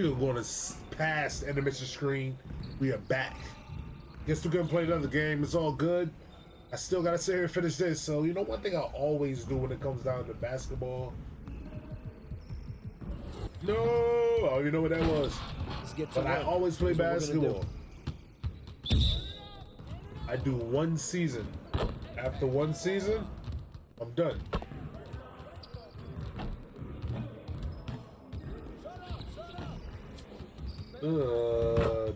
We are going to past intermission screen. We are back. Guess we couldn't play another game. It's all good. I still gotta sit here and finish this. So you know, one thing I always do when it comes down to basketball. No, oh, you know what that was. But I always play basketball. I do one season. After one season, I'm done.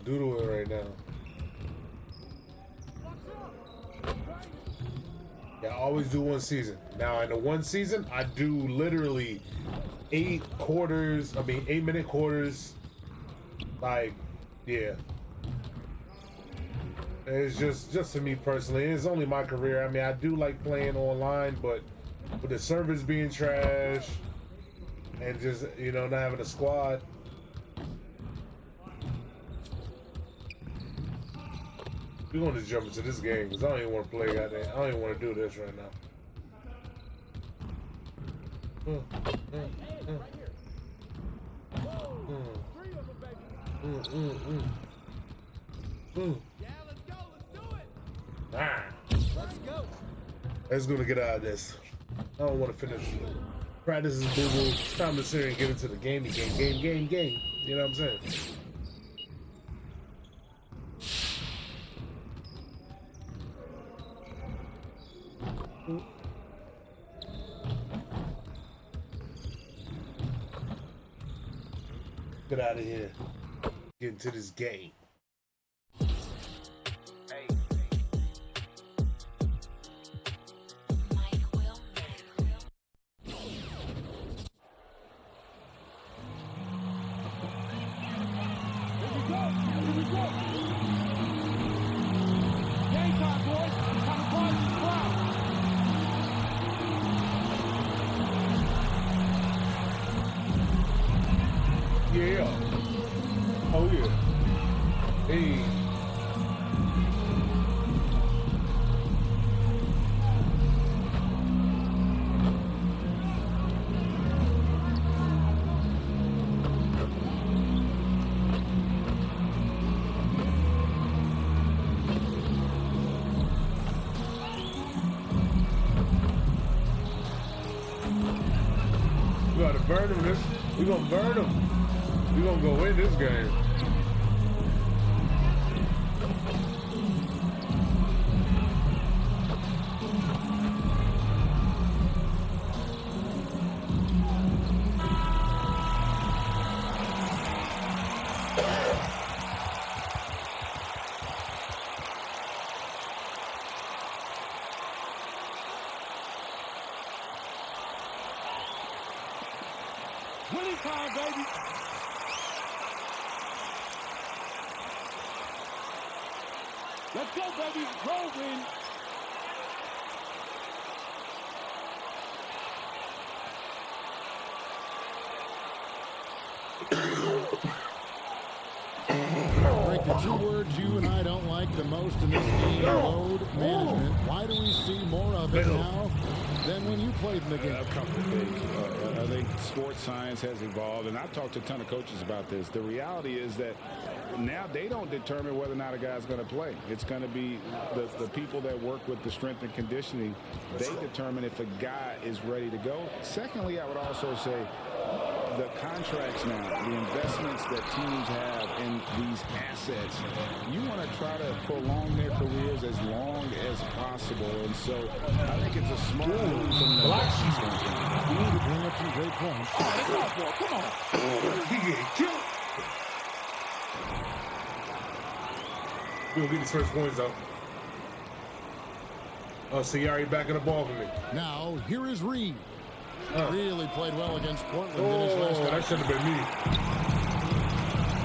Doodling right now. Yeah, I always do one season. Now in the one season, I do literally 8 minute quarters. Like, yeah. It's just for me personally. It's only my career. I mean, I do like playing online, but with the servers being trash and just, you know, not having a squad. We're going to jump into this game because I don't even want to play goddamn. I don't even want to do this right now. Let's go. Let's go to get out of this. I don't want to finish. Practice is boo-boo. It's time to sit here and get into the game. You know what I'm saying? Get out of here. Get into this game. Yeah. Oh yeah. Hey. We gotta burn him this. We gonna burn him. We're gonna go win this game. Winning time, baby. Let's go, baby. Roll win. Rick, the 2 words you and I don't like the most in this game, load management. Why do we see more of it now than when you played in the game? A couple of things. I think sports science has evolved, and I've talked to a ton of coaches about this. The reality is that now they don't determine whether or not a guy's going to play. It's going to be the people that work with the strength and conditioning. They determine if a guy is ready to go. Secondly, I would also say the contracts now, the investments that teams have in these assets, you want to try to prolong their careers as long as possible. And so I think it's a smart move from the standpoint. You need to bring up some great points. Come on. He getting killed. We'll get his first points though. Oh, so you already back in the ball for me. Now, here is Reed. Really played well against Portland in his Oh, last that game. should have been me.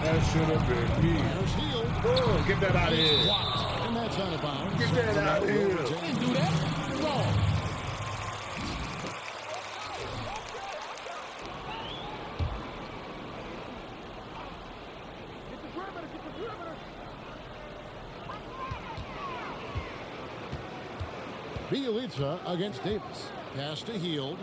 That should have been me. There's Hield. Oh, get that out of here. Blocked, and that's out of bounds. Get that out of here. Can't do that. Wrong. Get the perimeter. Bielitsa against Davis. Pass to Hield.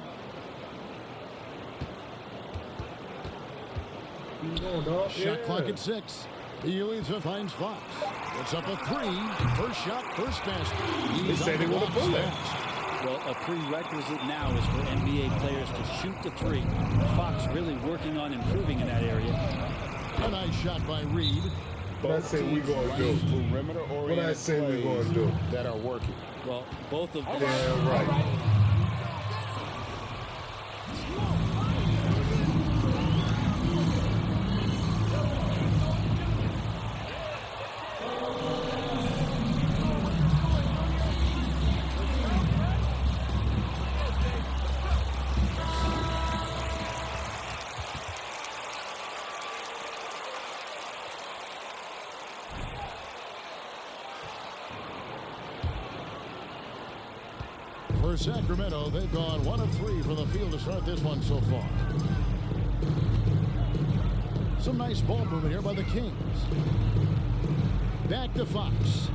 Come on, dog. Shot clock at 6. He leads and finds Fox. It's up a 3. First shot, first basket. They say they want to pull it. Well, a prerequisite now is for NBA players to shoot the 3. Fox really working on improving in that area. A nice shot by Reed. What I say we gonna do? Perimeter-oriented What I say we gonna do? that are working. Well, both of them. Yeah, right. For Sacramento, they've gone 1 of 3 from the field to start this one so far. Some nice ball movement here by the Kings. Back to Fox.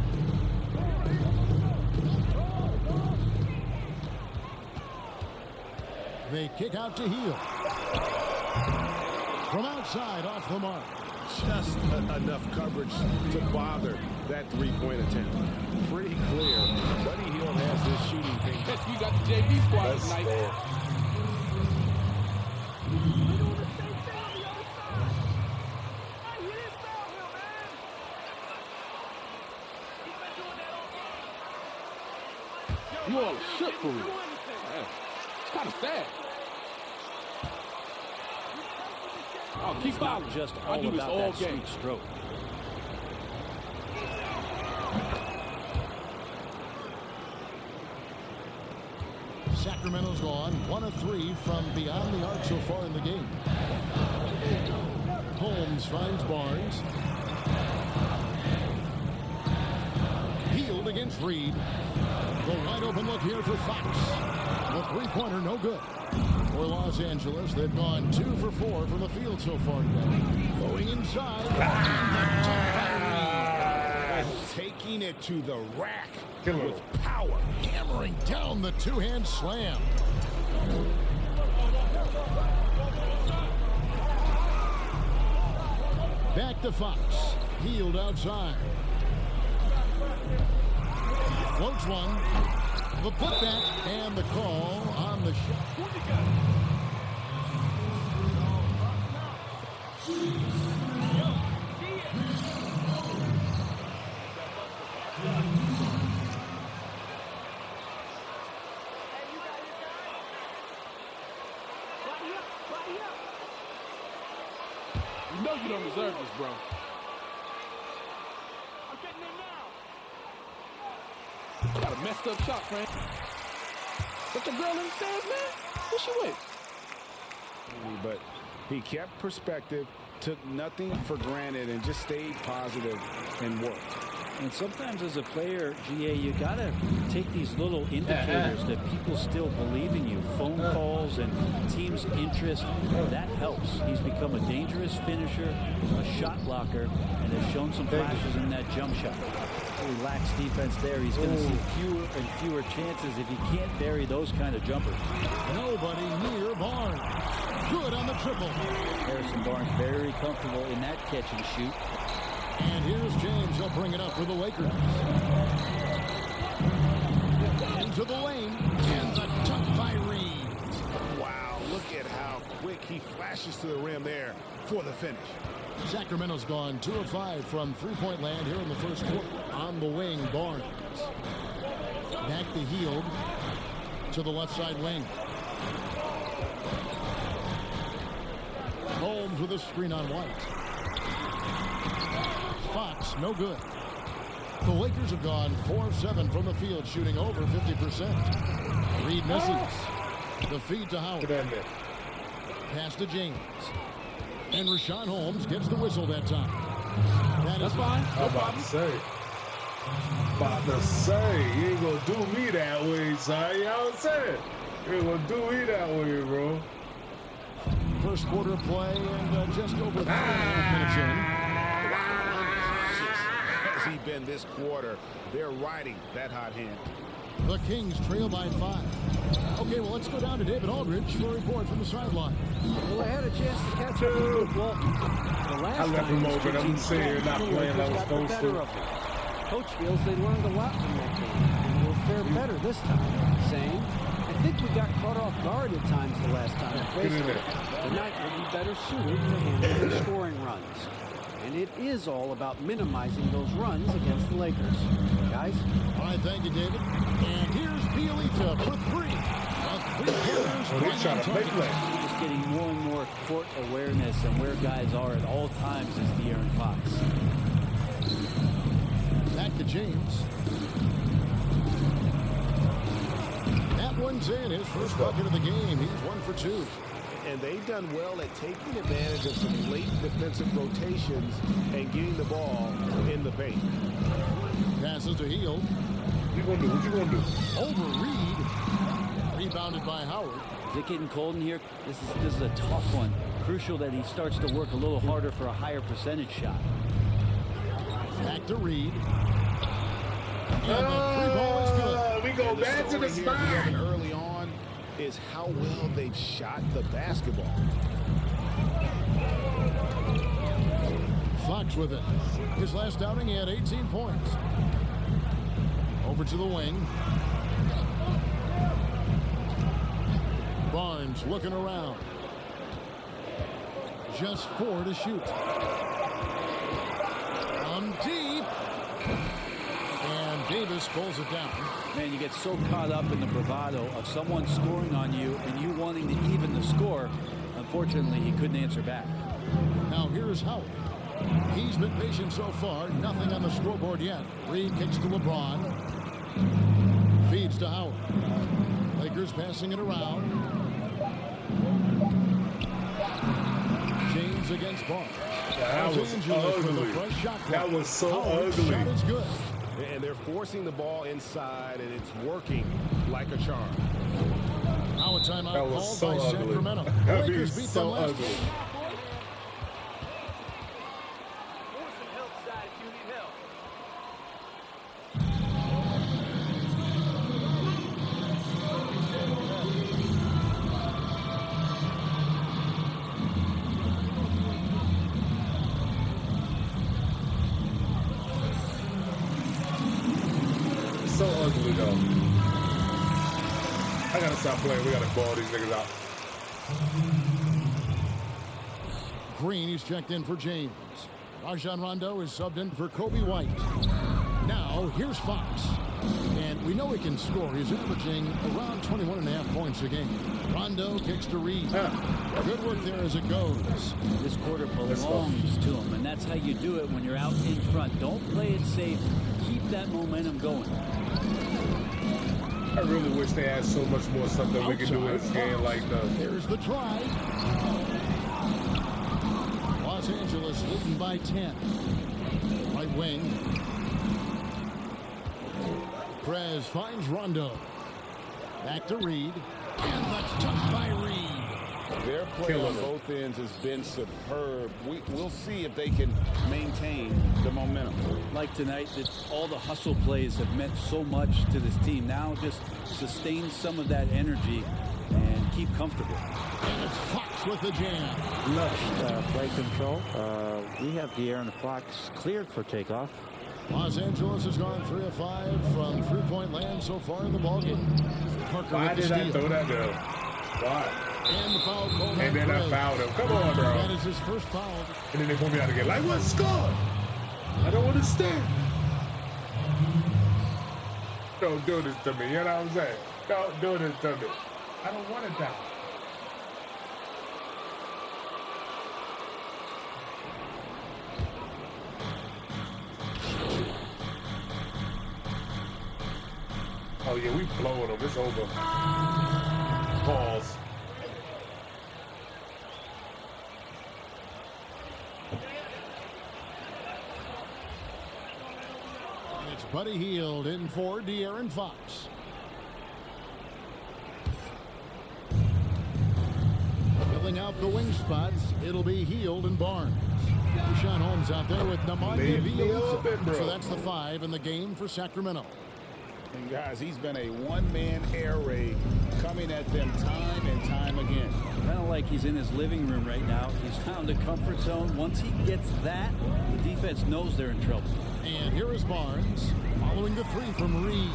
They kick out to Hield. From outside, off the mark. Just enough coverage to bother that three-point attempt. Pretty clear. Buddy Hield has this shooting thing. Yes, we got the JV squad That's tonight. fair. You all shook for real. Yeah. It's kind of sad. Oh, keep fouling. Just I all do this about all that game. sweet stroke. Sacramento's gone 1 of 3 from beyond the arc so far in the game. Holmes finds Barnes. Hield against Reed. The wide open look here for Fox. The three-pointer no good. For Los Angeles, they've gone 2 for 4 from the field so far today. Going inside. Taking it to the rack Killer. with power. Hammering down the two-hand slam. Back to Fox. Hield outside. Floats one. The putback and the call on the shot. You know you don't deserve this, bro. Got a messed up shot, friend. Put the girl in the stands, man. Who she with? But he kept perspective, took nothing for granted, and just stayed positive and worked. And sometimes as a player, GA, you got to take these little indicators that people still believe in you. Phone calls and team's interest, that helps. He's become a dangerous finisher, a shot blocker, and has shown some flashes in that jump shot. Relaxed defense there. He's going to see fewer and fewer chances if he can't bury those kind of jumpers. Nobody near Barnes. Good on the triple. Harrison Barnes very comfortable in that catch and shoot. And here's James. He'll bring it up for the Lakers. Into the lane. And the dunk by Reed. Wow, look at how quick he flashes to the rim there for the finish. Sacramento's gone 2 of 5 from three-point land here in the first quarter. On the wing, Barnes. Back to Hield. To the left side wing. Holmes with a screen on White. Fox, no good. The Lakers have gone 4 of 7 from the field, shooting over 50%. Reed misses. The feed to Howard. Get in there. Pass to James. And Rashawn Holmes gets the whistle that time. That's fine. No I'm about to say. You ain't gonna do me that way, son. You know what I'm saying? You ain't gonna do me that way, bro. First quarter of play and just over 3.5 minutes in. Has he been this quarter? They're riding that hot hand. The Kings trail by 5. Okay, well, let's go down to David Aldridge for a report from the sideline. Well, I had a chance to catch up with Luke Walton. The last I left time him these over two and I'm teams sitting here met, not the playing like Lakers I'm got the supposed better to. of them. Coach feels they learned a lot from that game and will fare better this time, saying, I think we got caught off guard at times the last time we faced them. Tonight will be better suited to handle their scoring runs. And it is all about minimizing those runs against the Lakers. Guys? All right, thank you, David. And here's Bielitsa for three. Oh, they're trying to make that. Just getting more and more court awareness and where guys are at all times is De'Aaron Fox. Back to James. That one's in. His first bucket of the game. He's 1 for 2. And they've done well at taking advantage of some late defensive rotations and getting the ball in the paint. Passes to Hield. What you gonna do? What you gonna do? Over Reed. Rebounded by Howard. Is it getting cold in here? This is a tough one. Crucial that he starts to work a little harder for a higher percentage shot. Back to Reed. And the three ball is good. We go And back to the story here, Kevin, spot. early on is how well they've shot the basketball. Fox with it. His last outing, he had 18 points. Over to the wing. Barnes looking around. Just 4 to shoot. From deep. And Davis pulls it down. Man, you get so caught up in the bravado of someone scoring on you and you wanting to even the score. Unfortunately, he couldn't answer back. Now here's Howard. He's been patient so far. Nothing on the scoreboard yet. Reed kicks to LeBron. Feeds to Howard. Lakers passing it around. James against Barnes. That was ugly. That was so Howard's ugly. shot is good. And they're forcing the ball inside, and it's working like a charm. Now a timeout That was called so by ugly. Sacramento. That Lakers is beat so them last ugly. week. So ugly though. I gotta stop playing. We gotta ball these niggas out. Green, he's checked in for James. Rajon Rondo is subbed in for Kobe White. Now, here's Fox. And we know he can score. He's averaging around 21.5 points a game. Rondo kicks to Reed. Good work there as it goes. This quarter belongs to him, and that's how you do it when you're out in front. Don't play it safe. Keep that momentum going. I really wish they had so much more stuff that we could do in this game like the. There's the drive. Los Angeles leading by 10. Right wing. Prez finds Rondo. Back to Reed. And that's touched by Reed. Their play on both ends has been superb. We'll see if they can maintain the momentum. Like tonight, that all the hustle plays have meant so much to this team. Now just sustain some of that energy and keep comfortable. And it's Fox with the jam. Play control. We have De'Aaron Fox cleared for takeoff. Los Angeles has gone 3 of 5 from three-point land so far in the ballgame. Parker Why with the did I steal. throw that though? Why? And the foul called And on then I Perez. fouled him. Come on, bro. That is his first foul. And then they put me out again. Like, what score? I don't understand. Don't do this to me. You know what I'm saying? Don't do this to me. I don't want it down. Oh, yeah, we blowing them. It's over. Pause. And it's Buddy Hield in for De'Aaron Fox. Filling out the wing spots, it'll be Hield and Barnes. Richaun Holmes out there with Nemanja Leave me open, Bjelica. bro. So that's the 5 in the game for Sacramento. And guys, he's been a one-man air raid coming at them time and time again. Kind of like he's in his living room right now. He's found a comfort zone. Once he gets that, the defense knows they're in trouble. And here is Barnes following the three from Reed.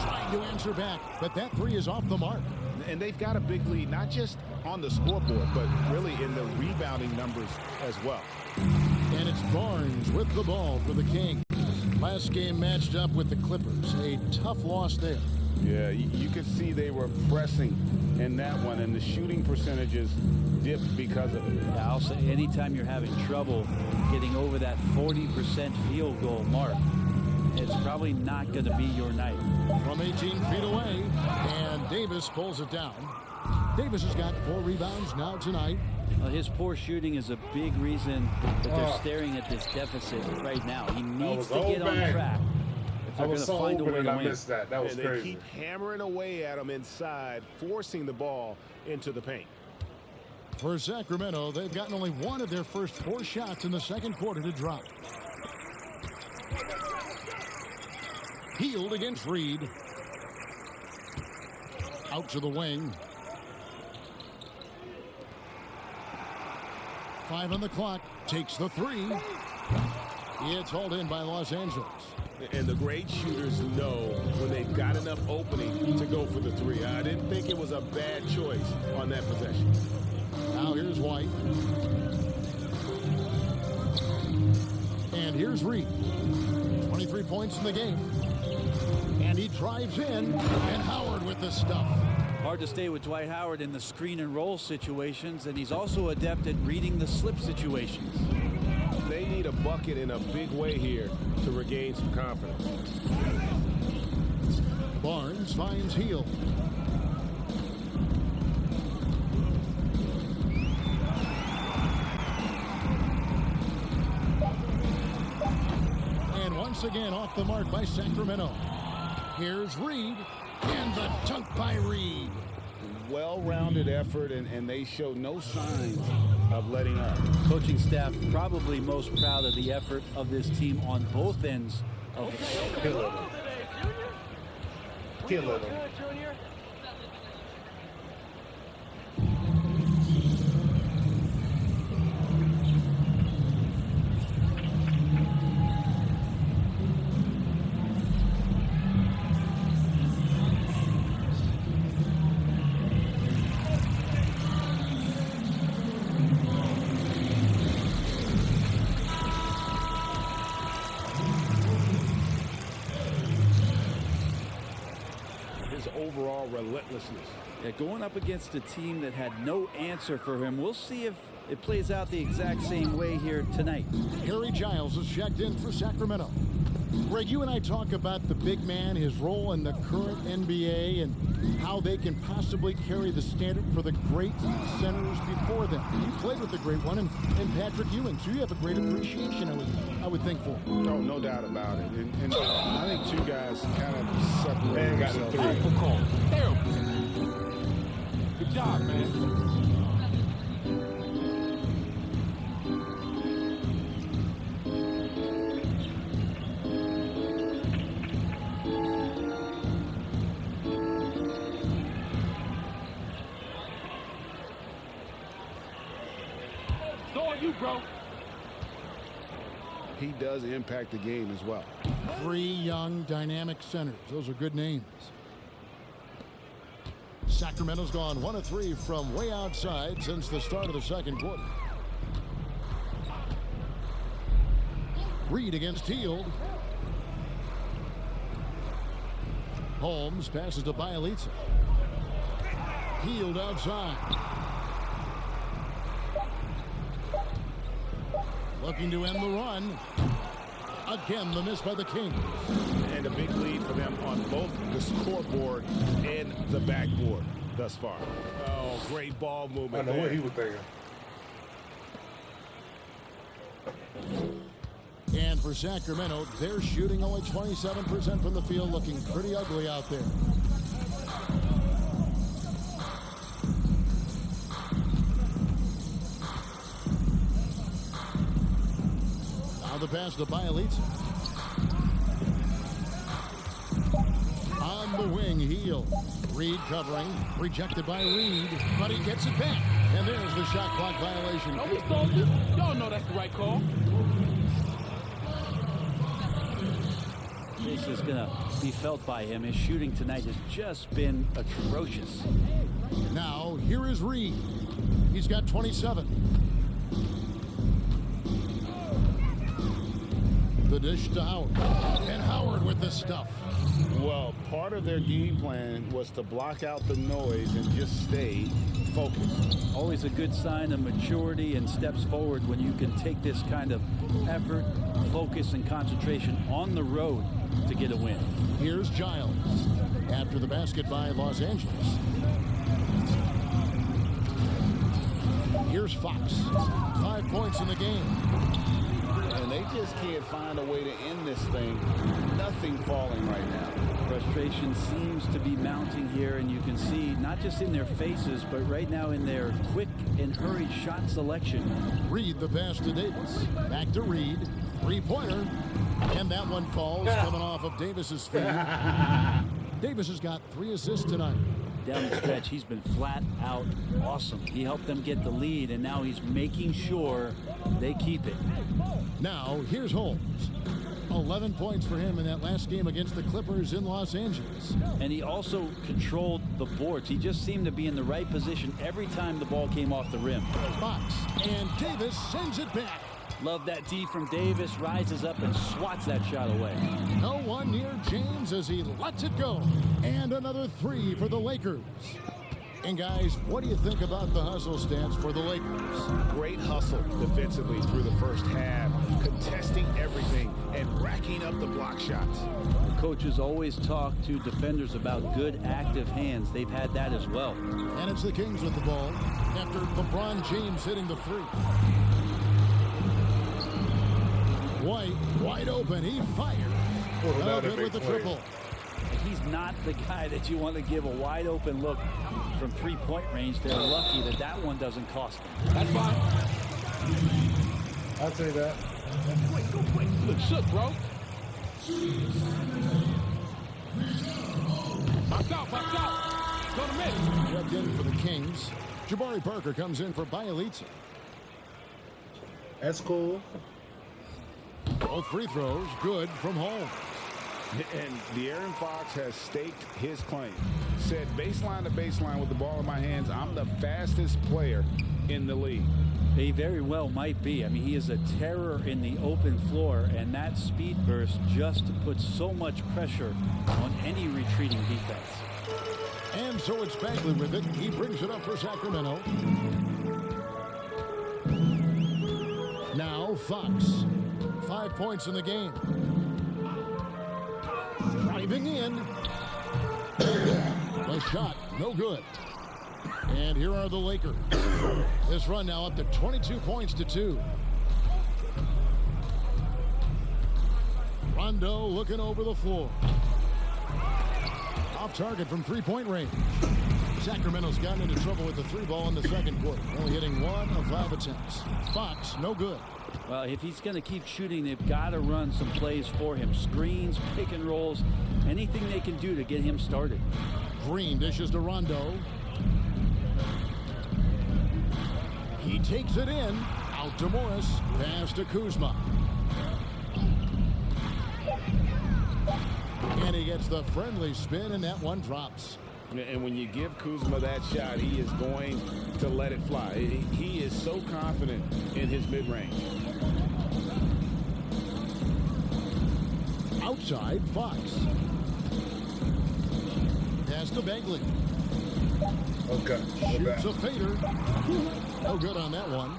Trying to answer back, but that three is off the mark. And they've got a big lead, not just on the scoreboard, but really in the rebounding numbers as well. And it's Barnes with the ball for the Kings. Last game matched up with the Clippers. A tough loss there. Yeah, you could see they were pressing in that one, and the shooting percentages dipped because of it. I'll say anytime you're having trouble getting over that 40% field goal mark, it's probably not going to be your night. From 18 feet away, and Davis pulls it down. Davis has got 4 rebounds now tonight. Well, his poor shooting is a big reason that they're staring at this deficit right now. He needs to get on track if they're going to find a way to win. I missed that. That was and crazy. They keep hammering away at him inside, forcing the ball into the paint. For Sacramento, they've gotten only 1 of their first 4 shots in the second quarter to drop. Hield against Reed. Out to the wing. 5 on the clock. Takes the 3. It's hauled in by Los Angeles. And the great shooters know when they've got enough opening to go for the 3. I didn't think it was a bad choice on that possession. Now here's White. And here's Reed. 23 points in the game. And he drives in. And Howard with the stuff. Hard to stay with Dwight Howard in the screen and roll situations, and he's also adept at reading the slip situations. They need a bucket in a big way here to regain some confidence. Barnes finds Hield. And once again off the mark by Sacramento. Here's Reed. And the dunk by Reed. Well-rounded effort, and they show no signs of letting up. Coaching staff probably most proud of the effort of this team on both ends of the Killing him. Killing him. Overall relentlessness. Yeah, going up against a team that had no answer for him. We'll see if it plays out the exact same way here tonight. Harry Giles is checked in for Sacramento. Greg, you and I talk about the big man, his role in the current NBA, and how they can possibly carry the standard for the great centers before them. You played with the great one, and Patrick Ewing, so you have a great appreciation, I would think, for. Oh, no doubt about it. And I think two guys kind of separate themselves. Terrible. Good job, man. Bro. He does impact the game as well. 3 young, dynamic centers. Those are good names. Sacramento's gone 1 of 3 from way outside since the start of the second quarter. Reed against Hield. Holmes passes to Bielitsa. Hield outside. Looking to end the run. Again, the miss by the Kings. And a big lead for them on both the scoreboard and the backboard thus far. Oh, great ball movement. I know what he was thinking. And for Sacramento, they're shooting only 27% from the field, looking pretty ugly out there. The pass to Bielitsa. From the wing, Heel. Reed covering. Rejected by Reed. But he gets it back. And there's the shot clock violation. Don't be salty. Y'all know that's the right call. This is going to be felt by him. His shooting tonight has just been atrocious. Now, here is Reed. He's got 27. The dish to Howard. And Howard with the stuff. Well, part of their game plan was to block out the noise and just stay focused. Always a good sign of maturity and steps forward when you can take this kind of effort, focus, and concentration on the road to get a win. Here's Giles. After the basket by Los Angeles. Here's Fox. 5 points in the game. And they just can't find a way to end this thing. Nothing falling right now. Frustration seems to be mounting here, and you can see not just in their faces, but right now in their quick and hurried shot selection. Reed the pass to Davis. Back to Reed. Three-pointer. And that one falls coming off of Davis's feet. Davis has got 3 assists tonight. Down the stretch, he's been flat out awesome. He helped them get the lead, and now he's making sure they keep it. Now, here's Holmes. 11 points for him in that last game against the Clippers in Los Angeles. And he also controlled the boards. He just seemed to be in the right position every time the ball came off the rim. Fox, and Davis sends it back. Love that D from Davis, rises up and swats that shot away. No one near James as he lets it go. And another 3 for the Lakers. And guys, what do you think about the hustle stats for the Lakers? Great hustle defensively through the first half, contesting everything and racking up the block shots. The coaches always talk to defenders about good active hands. They've had that as well. And it's the Kings with the ball after LeBron James hitting the 3. White, wide open, he fires. No good with the triple. He's not the guy that you want to give a wide open look from 3-point range. They're lucky that that one doesn't cost them. That's fine. I'll say that. You look shook, bro. Box out, box out. Gonna miss. Checked in for the Kings. Jabari Parker comes in for Bielitsa. That's cool. Both free throws good from Holmes. And De'Aaron Fox has staked his claim. Said baseline to baseline with the ball in my hands, I'm the fastest player in the league. He very well might be. I mean, he is a terror in the open floor, and that speed burst just puts so much pressure on any retreating defense. And so it's Bagley with it. He brings it up for Sacramento. Now Fox. 5 points in the game. Driving in. The shot, no good. And here are the Lakers. This run now up to 22 points to 2. Rondo looking over the floor. Off target from 3-point range. Sacramento's gotten into trouble with the 3 ball in the second quarter. Only hitting 1 of 5 attempts. Fox, no good. Well, if he's going to keep shooting, they've got to run some plays for him. Screens, pick and rolls, anything they can do to get him started. Green dishes to Rondo. He takes it in. Out to Morris. Pass to Kuzma. And he gets the friendly spin, and that one drops. And when you give Kuzma that shot, he is going to let it fly. He is so confident in his mid-range. Outside, Fox. Pass to Bagley. Okay. Shoots a fader. No good on that one.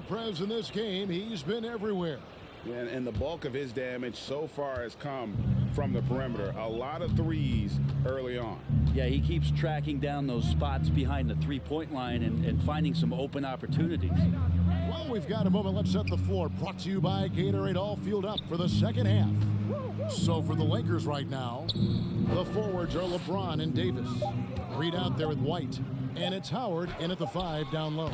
Prez in this game, he's been everywhere. And the bulk of his damage so far has come from the perimeter. A lot of threes early on. Yeah, he keeps tracking down those spots behind the three-point line and finding some open opportunities. Well, we've got a moment. Let's set the floor. Brought to you by Gatorade. All fueled up for the second half. So for the Lakers right now, the forwards are LeBron and Davis. Reed out there with White. And it's Howard in at the 5 down low.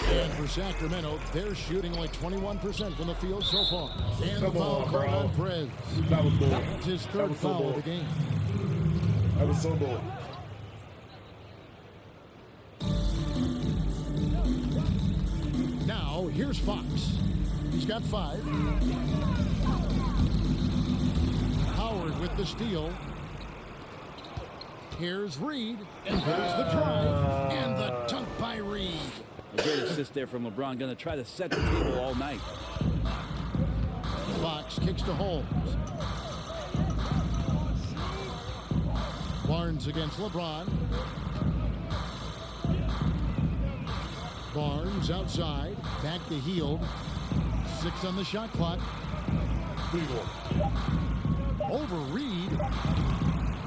And for Sacramento, they're shooting like 21% from the field so far. And the foul called on Perez. That was bull. That's his third foul of the game. That was so bull. Now, here's Fox. He's got 5. Howard with the steal. Here's Reed. And there's the drive. And the dunk by Reed. A great assist there from LeBron. Going to try to set the table all night. Fox kicks to Holmes. Barnes against LeBron. Barnes outside. Back to Hield. 6 on the shot clock. Over Reed.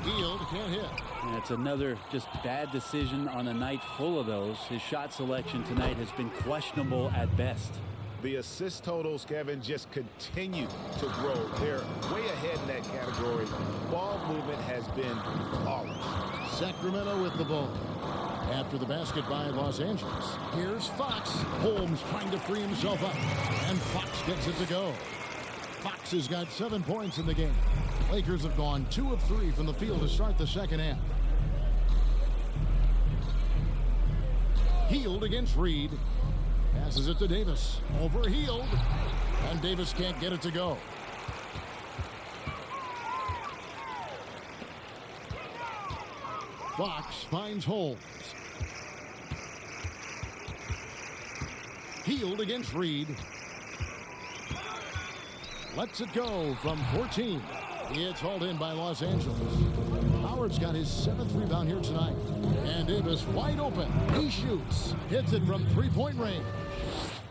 Hield can't hit. And it's another just bad decision on a night full of those. His shot selection tonight has been questionable at best. The assist totals, Kevin, just continue to grow. They're way ahead in that category. Ball movement has been flawless. Sacramento with the ball. After the basket by Los Angeles. Here's Fox. Holmes trying to free himself up. And Fox gets it to go. Fox has got 7 points in the game. Lakers have gone 2 of 3 from the field to start the second half. Hield against Reed. Passes it to Davis. Over Hield. And Davis can't get it to go. Fox finds Holmes. Hield against Reed. Lets it go from 14. It's hauled in by Los Angeles. Howard's got his 7th rebound here tonight. And Davis wide open. He shoots. Hits it from 3-point range.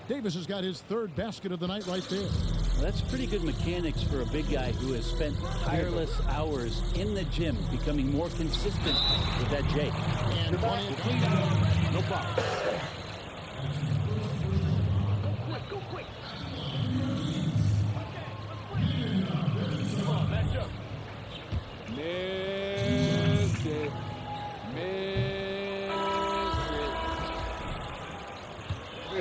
Davis has got his 3rd basket of the night right there. Well, that's pretty good mechanics for a big guy who has spent tireless hours in the gym becoming more consistent with that J. And No problem. Go quick. Come on, match up. Miss it.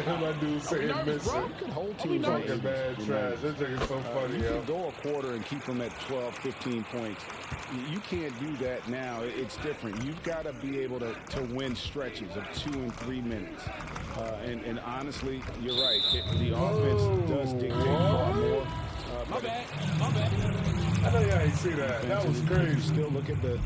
My dude saying missing. You can hold teams Talking bad trash. That thing is so funny, you yo. can go a quarter and keep them at 12, 15 points. You can't do that now. It's different. You've got to be able to win stretches of 2 and 3 minutes. And honestly, you're right. The offense does dictate far more. My bad. I know y'all ain't see that. That was crazy. You still look at the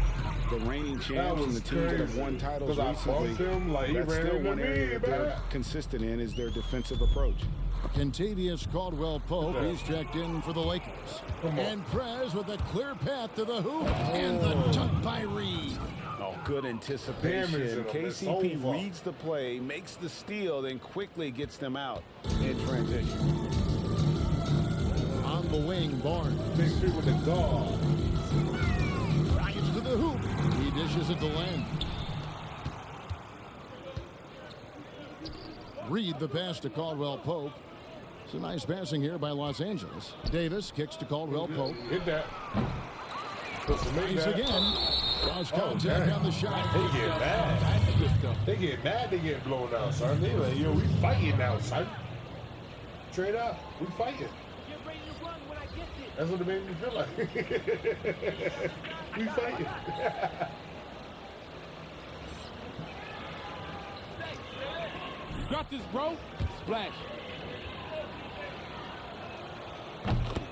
reigning champs and the teams that have won titles recently. Him like he That's ran still into one area me, that they're man. consistent in is their defensive approach. Contavious Caldwell-Pope, he's checked in for the Lakers. And Prez with a clear path to the hoop. And the dunk by Reed. Oh, good anticipation. KCP reads the play, makes the steal, then quickly gets them out in transition. On the wing, Barnes. Big three with the guard. Drives to the hoop. He dishes it to Len. Reed the pass to Caldwell-Pope. It's a nice passing here by Los Angeles. Davis kicks to Caldwell-Pope. Hit that. Nice again. Cross contact on the shot. They get mad. They get mad. They get blown out, son. They like, yo, we fighting now, son. Straight up, we fighting. That's what it made me feel like. We fighting. Got this, bro. Splash.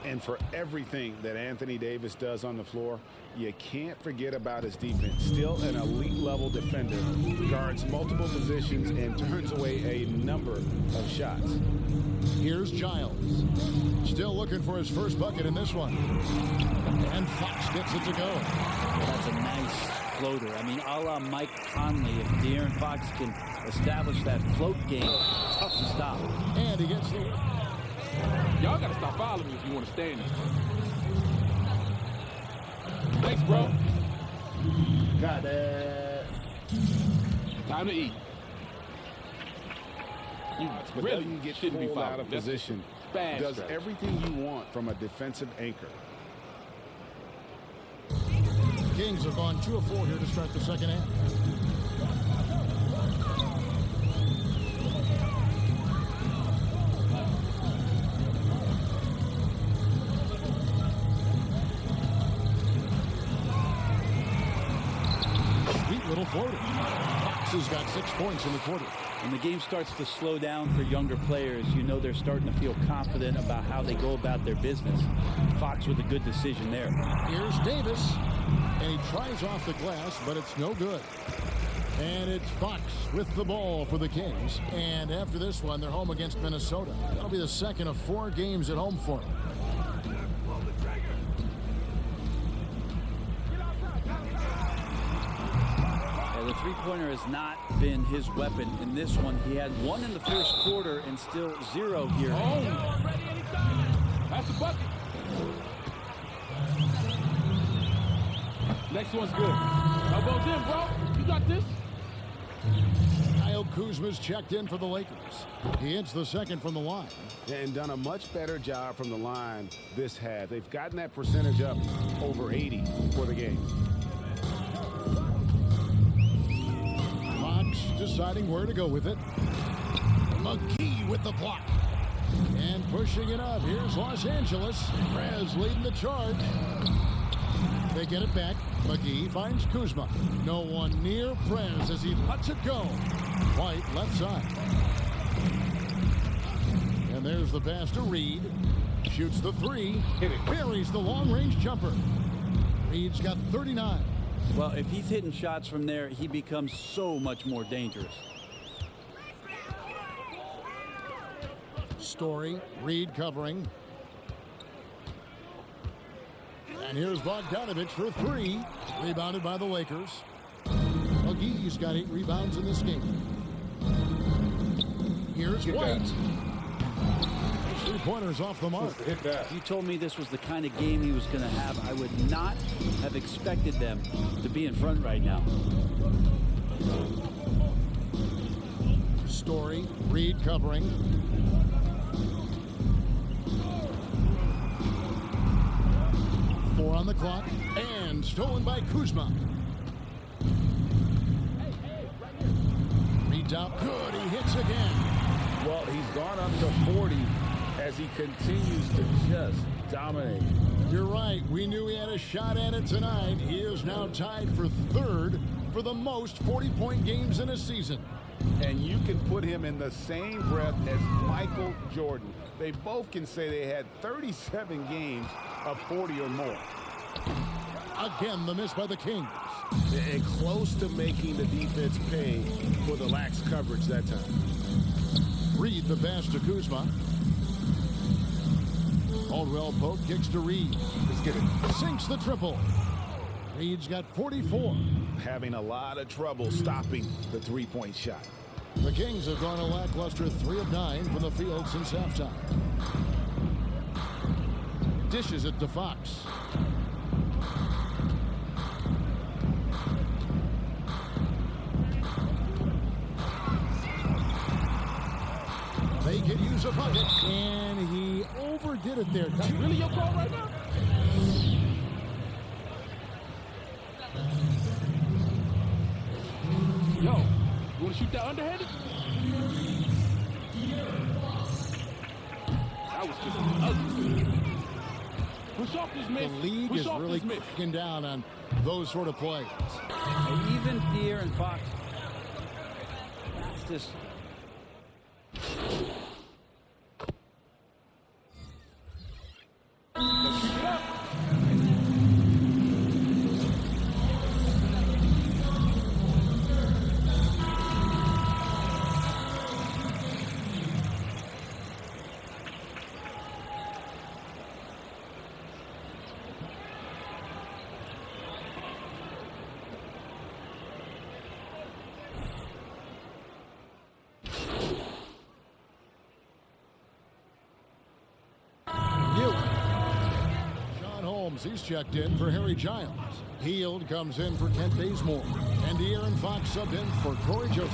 And for everything that Anthony Davis does on the floor, you can't forget about his defense. Still an elite level defender, guards multiple positions and turns away a number of shots. Here's Giles. Still looking for his first bucket in this one. And Fox gets it to go. That's a nice floater. I mean, a la Mike Conley, if De'Aaron Fox can establish that float game, tough to stop. And he gets the... Y'all got to stop following me if you want to stay in this. Thanks, bro. Got that. Time to eat. You But really doesn't get shouldn't be pulled out of fouled. That's position. bad Does strategy. everything you want from a defensive anchor. Kings have gone 2 of 4 here to start the second half. Sweet little floater. Fox has got 6 points in the quarter. When the game starts to slow down for younger players, you know they're starting to feel confident about how they go about their business. Fox with a good decision there. Here's Davis, and he tries off the glass, but it's no good. And it's Fox with the ball for the Kings. And after this one, they're home against Minnesota. That'll be the second of 4 games at home for them. The three-pointer has not been his weapon in this one. He had 1 in the first quarter and still 0 here. Oh, that's a bucket. Next one's good. Elbows in, bro. You got this. Kyle Kuzma's checked in for the Lakers. He hits the second from the line. And done a much better job from the line this half. They've gotten that percentage up over 80 for the game. Fox deciding where to go with it. McGee with the block. And pushing it up. Here's Los Angeles. Prez leading the charge. They get it back. McGee finds Kuzma. No one near Prez as he lets it go. White left side. And there's the pass to Reed. Shoots the 3. Buries the long-range jumper. Reed's got 39. Well, if he's hitting shots from there, he becomes so much more dangerous. Story, Reed covering. And here's Bogdanovich for 3. Rebounded by the Lakers. McGee's got 8 rebounds in this game. Here's White. 3-pointers off the mark. If you told me this was the kind of game he was going to have, I would not have expected them to be in front right now. Story, Reed covering. Four on the clock, and stolen by Kuzma. Reed's out good, he hits again. Well, he's gone up to 40 as he continues to just dominate. You're right, we knew he had a shot at it tonight. He is now tied for 3rd for the most 40-point games in a season. And you can put him in the same breath as Michael Jordan. They both can say they had 37 games of 40 or more. Again, the miss by the Kings. And close to making the defense pay for the lax coverage that time. Reed the pass to Kuzma. Caldwell Pope kicks to Reed. Let's get it. Sinks the triple. Reed's got 44. Having a lot of trouble stopping the three-point shot. The Kings have gone a lackluster 3 of 9 from the field since halftime. Dishes it to Fox. They could use a bucket, and he overdid it there. That's really your call right now? Yo, you want to shoot that underhanded? That was just ugly. Push off this miss. The league Push is off really this miss. cracking down on those sort of plays. And even De'Aaron Fox. That's just... Let's keep it up. Holmes, he's checked in for Harry Giles. Hield comes in for Kent Bazemore. And De'Aaron Fox subbed in for Corey Joseph.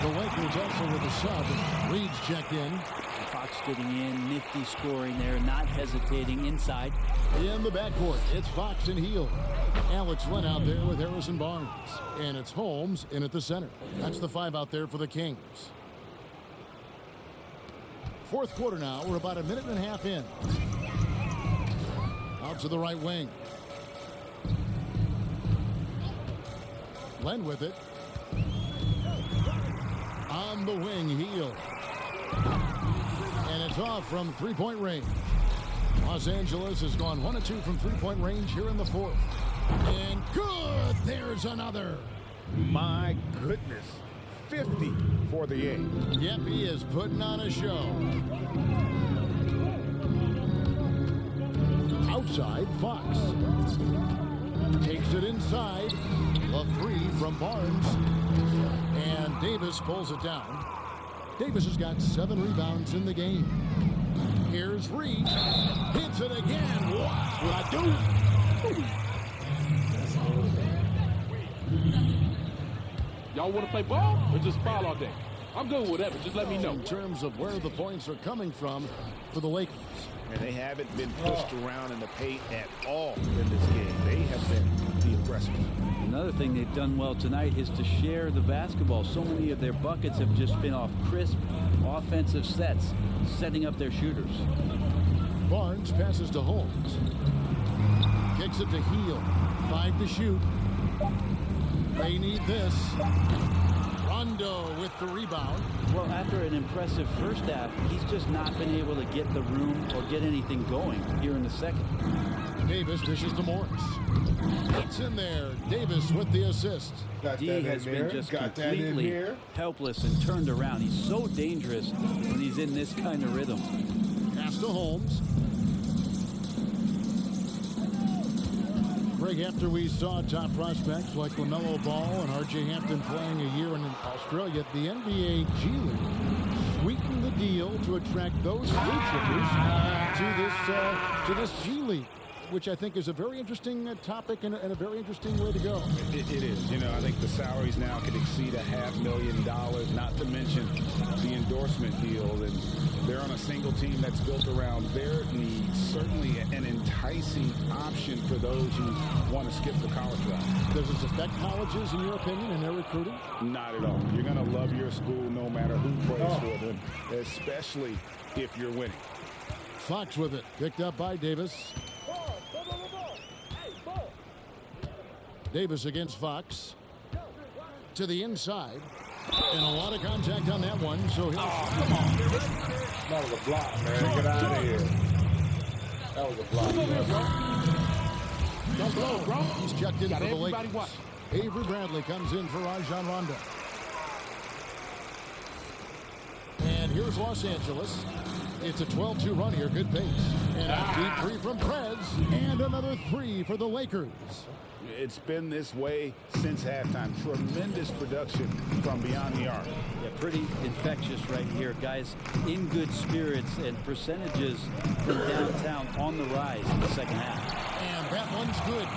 The Lakers also with a sub. Reed's checked in. Fox getting in, nifty scoring there, not hesitating inside. In the backcourt, it's Fox and Hield. Alex Len out there with Harrison Barnes. And it's Holmes in at the center. That's the 5 out there for the Kings. Fourth quarter now. We're about a minute and a half in. Out to the right wing. Len with it. On the wing, Hield. And it's off from three-point range. Los Angeles has gone 1 of 2 from three-point range here in the fourth. And good! There's another. My goodness. 50 for the A. Yep, he is putting on a show. Outside, Fox. Takes it inside. A 3 from Barnes. And Davis pulls it down. Davis has got 7 rebounds in the game. Here's Reed. Hits it again. Watch what I do. Y'all want to play ball or just foul all day? I'm good with whatever. Just let me know. In terms of where the points are coming from for the Lakers. And they haven't been pushed around in the paint at all in this game. They have been the aggressors. Another thing they've done well tonight is to share the basketball. So many of their buckets have just been off crisp offensive sets, setting up their shooters. Barnes passes to Holmes. Kicks it to Hield. 5 to shoot. They need this. Rondo with the rebound. Well, after an impressive first half, he's just not been able to get the room or get anything going here in the second. Davis dishes to Morris. It's in there. Davis with the assist. Got D that has in been there. just Got that in completely here. helpless and turned around. He's so dangerous when he's in this kind of rhythm. Pass to Holmes. Greg, after we saw top prospects like LaMelo Ball and R.J. Hampton playing a year in Australia, the NBA G League sweetened the deal to attract those blue chippers to this G League, which I think is a very interesting topic and a very interesting way to go. It is. You know, I think the salaries now could exceed $500,000, not to mention the endorsement deal. And they're on a single team that's built around their needs. Certainly an enticing option for those who want to skip the college route. Does this affect colleges, in your opinion, in their recruiting? Not at all. You're going to love your school no matter who plays for them, especially if you're winning. Fox with it. Picked up by Davis. Davis against Fox. To the inside. And a lot of contact on that one. So come on. That was a block, man. Get out of here. That was a block. Don't blow, bro. He's checked in Got for the everybody Lakers. watch. Avery Bradley comes in for Rajon Rondo. And here's Los Angeles. It's a 12-2 run here. Good pace. And a deep 3 from Preds. And another 3 for the Lakers. It's been this way since halftime. Tremendous production from beyond the arc. Yeah, pretty infectious right here. Guys in good spirits and percentages from downtown on the rise in the second half. And that one's good.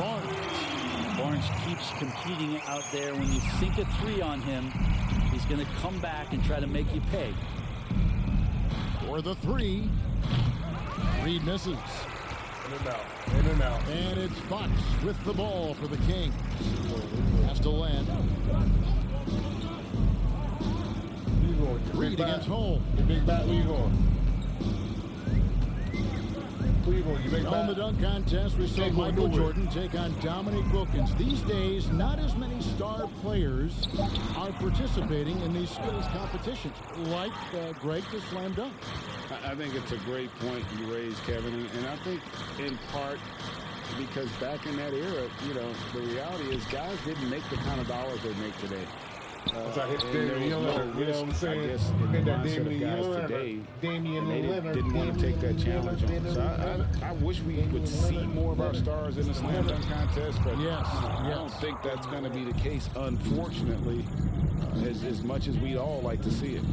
Barnes keeps competing out there. When you sink a 3 on him, he's going to come back and try to make you pay. For the 3. Reed misses. In and out. And it's Fox with the ball for the Kings. Has to land. Reed against Holmes. The big bat, where you going? Where you going? You big On bat? the dunk contest, we saw Ain't going Michael nowhere. Jordan take on Dominique Wilkins. These days, not as many star players are participating in these skills competitions, like Greg the slam dunk. I think it's a great point you raised, Kevin, and I think in part because back in that era, you know, the reality is guys didn't make the kind of dollars they make today. That's how hit And there Damian was no Lillard, you know what I'm risk, saying? I guess, in the Hit that mindset of Damian guys Lillard, today, Damian and they Lillard, didn't want to take that challenge on. So Lillard. I wish we would see more of our stars in the slam dunk contest, but Yes, I don't yes. think that's going to be the case, unfortunately, as much as we'd all like to see it.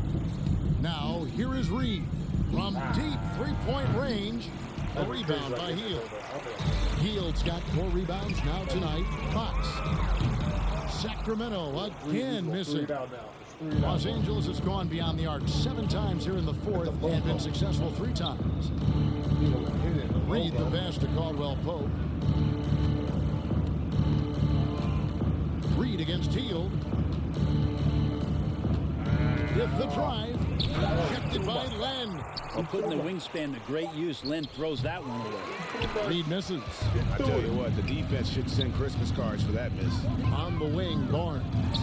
Now, here is Reed from deep three-point range. A rebound by Hield. Hield's got 4 rebounds now tonight. Fox. Sacramento again missing. Los Angeles has gone beyond the arc 7 times here in the 4th and been successful 3 times. Reed the pass to Caldwell Pope. Reed against Hield. With the drive, rejected by Len. Well, putting the wingspan to great use, Len throws that one away. Reed misses. I tell you what, the defense should send Christmas cards for that miss. On the wing, Barnes.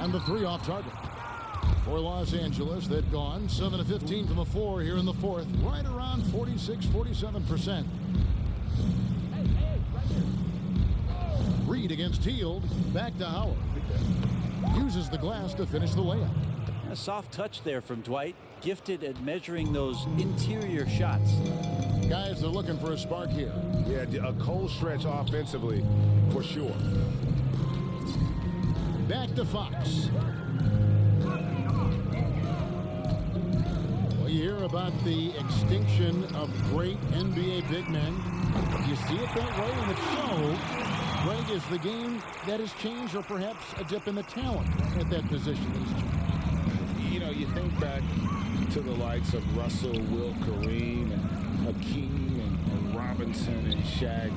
And the 3 off target. For Los Angeles, they've gone 7 of 15 from the floor here in the 4th, right around 46-47%. Reed against Hield, back to Howard. Uses the glass to finish the layup. A soft touch there from Dwight, gifted at measuring those interior shots. Guys are looking for a spark here. Yeah, a cold stretch offensively, for sure. Back to Fox. Well, you hear about the extinction of great NBA big men. Do you see it that way? And if so, Greg, is the game that has changed, or perhaps a dip in the talent at that position that has changed? You know, you think back to the likes of Russell, Will, Kareem, and Hakeem, and Robinson, and Shaq.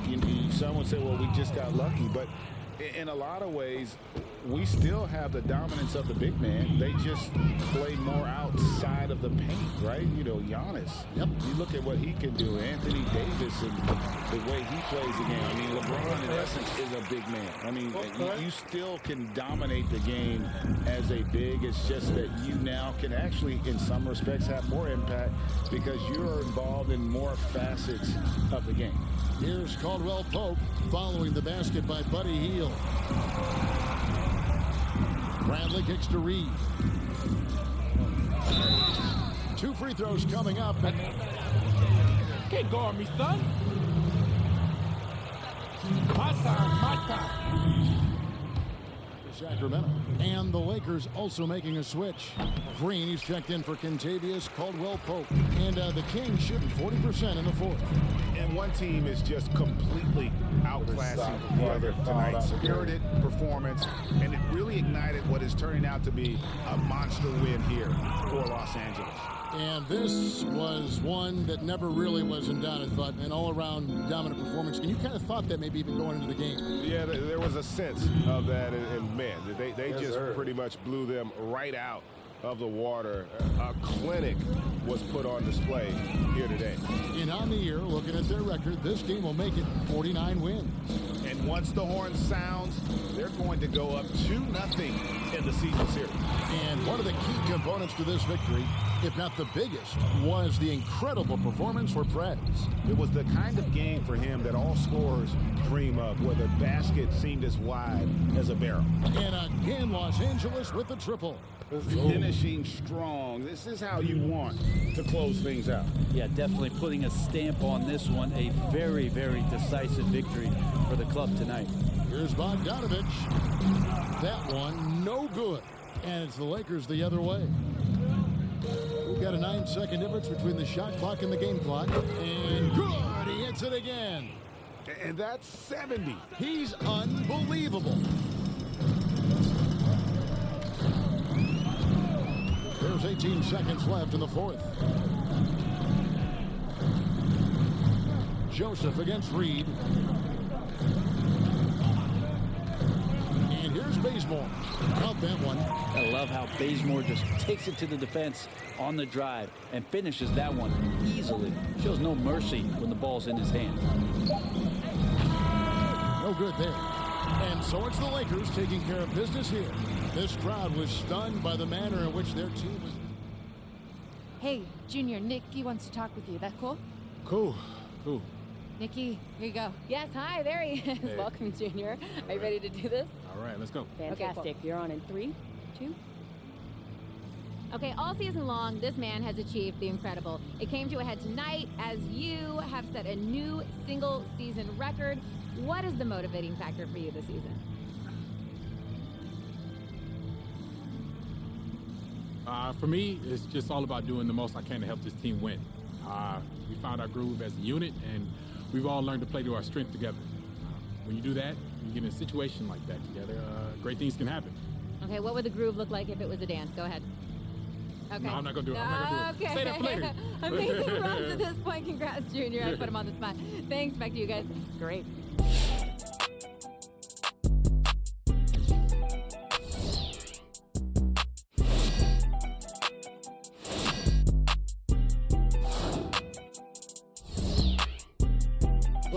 Some would say, well, we just got lucky. But in a lot of ways, we still have the dominance of the big man. They just play more outside of the paint, right? You know, Giannis. Yep. You look at what he can do. Anthony Davis and the way he plays the game. I mean, LeBron, in essence, is a big man. I mean, you still can dominate the game as a big. It's just that you now can actually, in some respects, have more impact because you're involved in more facets of the game. Here's Caldwell Pope following the basket by Buddy Hield. Bradley kicks to Reed. 2 free throws coming up. Can't guard me, son. My time. Sacramento. And the Lakers also making a switch. Green, he's checked in for Kentavious Caldwell Pope. And the Kings shooting 40% in the 4th. And one team is just completely outclassing the other tonight. Spirited performance, and it really ignited what is turning out to be a monster win here for Los Angeles. And this was one that never really was in doubt, I thought, an all-around dominant performance. And you kind of thought that maybe even going into the game. Yeah, there was a sense of that, and man, they just pretty much blew them right out of the water. A clinic was put on display here today. And on the year, looking at their record, this game will make it 49 wins. And once the horn sounds, they're going to go up 2-0 in the season series. And one of the key components to this victory, if not the biggest, was the incredible performance for Prez. It was the kind of game for him that all scorers dream of, where the basket seemed as wide as a barrel. And again, Los Angeles with the triple. Finishing strong. This is how you want to close things out. Yeah, definitely putting a stamp on this one. A very, very decisive victory for the club tonight. Here's Bogdanovich. That one, no good. And it's the Lakers the other way. We've got a 9-second difference between the shot clock and the game clock. And good, he hits it again. And that's 70. He's unbelievable. There's 18 seconds left in the 4th. Joseph against Reed. And here's Bazemore. Count that one. I love how Bazemore just takes it to the defense on the drive and finishes that one easily. Shows no mercy when the ball's in his hand. No good there. And so it's the Lakers taking care of business here. This crowd was stunned by the manner in which their team was. Hey, Junior, Nicky wants to talk with you. That cool? Cool. Nicky, here you go. Yes, hi, there he is. Hey. Welcome, Junior. Are you ready to do this? All right, let's go. Fantastic. You're on in 3, 2. Okay, all season long, this man has achieved the incredible. It came to a head tonight as you have set a new single-season record. What is the motivating factor for you this season? For me, it's just all about doing the most I can to help this team win. We found our groove as a unit, and we've all learned to play to our strength together. When you do that, you get in a situation like that together, great things can happen. Okay, what would the groove look like if it was a dance? Go ahead. Okay. No, I'm not going to do it. I'm not going to do it. Say that for later. Amazing runs at this point. Congrats, Junior. I put him on the spot. Thanks. Back to you guys. Great.